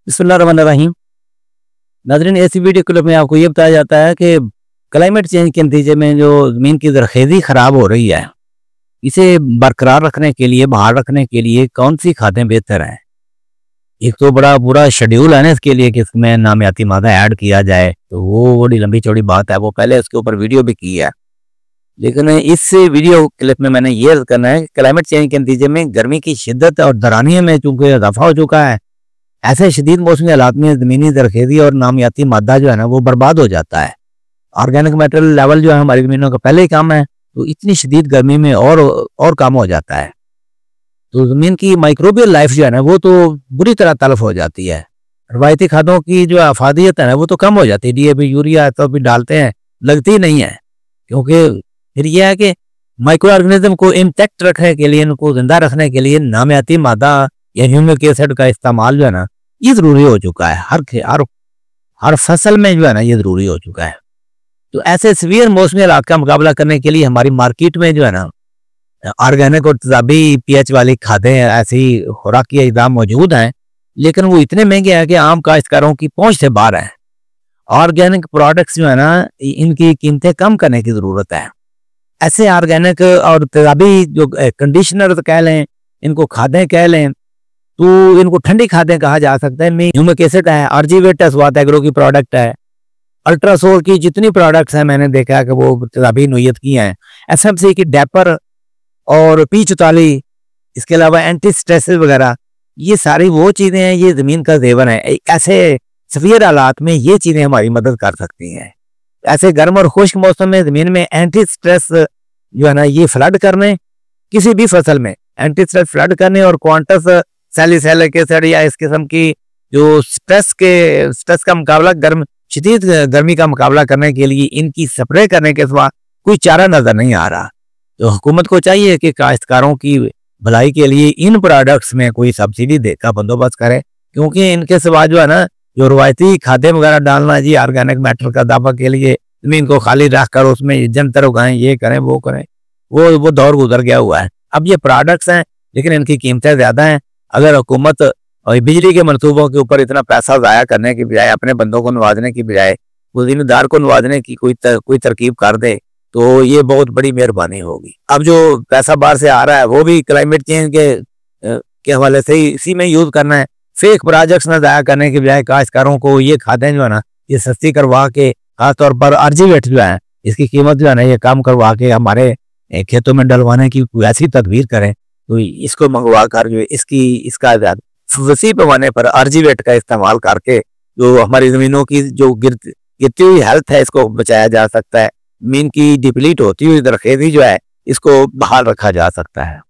बिस्मिल्लाहिर्रहमानिर्रहीम। नाज़रीन, ऐसी वीडियो क्लिप में आपको ये बताया जाता है कि क्लाइमेट चेंज के नतीजे में जो ज़मीन की ज़रख़ेज़ी ख़राब हो रही है, इसे बरकरार रखने के लिए, बहाल रखने के लिए कौन सी खादें बेहतर हैं। एक तो बड़ा पूरा शेड्यूल है ना इसके लिए कि इसमें नामियाती मादा ऐड किया जाए, तो वो बड़ी लंबी चौड़ी बात है। वो पहले उसके ऊपर वीडियो भी की है, लेकिन इस वीडियो क्लिप में मैंने ये अर्ज़ करना है कि क्लाइमेट चेंज के नतीजे में गर्मी की शिद्दत और दरानियों में चूँकि इजाफा हो चुका है, ऐसे शदीद मौसमी हालात में ज़मीनी ज़रख़ेज़ी और नामियाती मादा जो है ना वो बर्बाद हो जाता है। ऑर्गेनिक मैटेरियल लेवल जो है हमारी ज़मीनों का पहले ही कम है, तो इतनी शदीद गर्मी में और कम हो जाता है, तो ज़मीन की माइक्रोबियल लाइफ जो है ना वो तो बुरी तरह तलफ हो जाती है। रवायती खादों की जो अफादियत है ना वो तो कम हो जाती है। DAP यूरिया तो भी डालते हैं, लगती नहीं है, क्योंकि फिर यह है कि माइक्रो ऑर्गेनिज्म को इंटैक्ट रखने के लिए, इनको जिंदा रखने के लिए नामियाती मादा या ह्यूमिक एसिड का इस्तेमाल जो है ना ये ज़रूरी हो चुका है। हर फसल में जो है ना ये ज़रूरी हो चुका है। तो ऐसे सीवियर मौसमी हालात का मुकाबला करने के लिए हमारी मार्केट में जो है ना ऑर्गेनिक और तेज़ाबी pH वाली खादें, ऐसी खुराकी अज़दा मौजूद हैं, लेकिन वो इतने महंगे हैं कि आम काश्तकारों की पहुंच से बाहर हैं। ऑर्गेनिक प्रोडक्ट्स जो है ना इनकी कीमतें कम करने की ज़रूरत है। ऐसे ऑर्गेनिक और तेज़ाबी जो कंडीशनर कह लें, इनको खादें कह लें, तो इनको ठंडी खादें कहा जा सकता है। ह्यूमिक एसिड है, आर्जीवेट है, स्वात एग्रो की प्रोडक्ट है, अल्ट्रासोल की जितनी प्रोडक्ट्स हैं मैंने देखा है कि वो तेज़ाबी नोयत की हैं। SMC की डैपर और P44, इसके अलावा एंटी स्ट्रेसेस वगैरह, ये सारी वो चीज़ें हैं, ये ज़मीन का ज़ेवर है। ऐसे सीवियर हालात में ये चीज़ें हमारी मदद कर सकती हैं। ऐसे गर्म और खुश्क मौसम में ज़मीन में एंटी स्ट्रेस जो है ना ये फ्लड करने, किसी भी फसल में एंटी स्ट्रेस फ्लड करने और क्वांटस सैलिसिलिक एसिड या इस किस्म की जो स्ट्रेस का मुकाबला, शदीद गर्मी का मुकाबला करने के लिए इनकी स्प्रे करने के सिवा कोई चारा नजर नहीं आ रहा। तो हुकूमत को चाहिए कि काश्तकारों की भलाई के लिए इन प्रोडक्ट्स में कोई सब्सिडी का बंदोबस्त करे, क्योंकि इनके सिवा जो है ना जो रवायती खादें वगैरह डालना जी ऑर्गेनिक मैटर का दावा के लिए ज़मीन को खाली रख कर उसमें जंतर उगाएं, ये करें वो करें, वो दौर गुजर गया हुआ है। अब ये प्रोडक्ट्स हैं लेकिन इनकी कीमतें ज़्यादा हैं। अगर हुकूमत बिजली के मनसूबों के ऊपर इतना पैसा ज़ाया करने की बजाय, अपने बंदों को नवाजने की बजाय वो ज़मींदार को नवाजने की कोई तरकीब कर दे तो ये बहुत बड़ी मेहरबानी होगी। अब जो पैसा बाहर से आ रहा है वो भी क्लाइमेट चेंज के हवाले से ही इसी में यूज़ करना है। फेक प्रोजेक्ट्स में ज़ाया करने की बजाय काश्तकारों को ये खादें जो है ना ये सस्ती करवा के, खासतौर पर आर्जीवेट जो है इसकी कीमत जो है ना ये कम करवा के हमारे खेतों में डलवाने की ऐसी तदबीर करें, तो इसको मंगवा कर जो इसका वसी पैमाने पर आर्जीवेट का इस्तेमाल करके जो हमारी ज़मीनों की जो गिरती हुई हेल्थ है इसको बचाया जा सकता है। ज़मीन की डिप्लीट होती हुई ज़रख़ेज़ी जो है इसको बहाल रखा जा सकता है।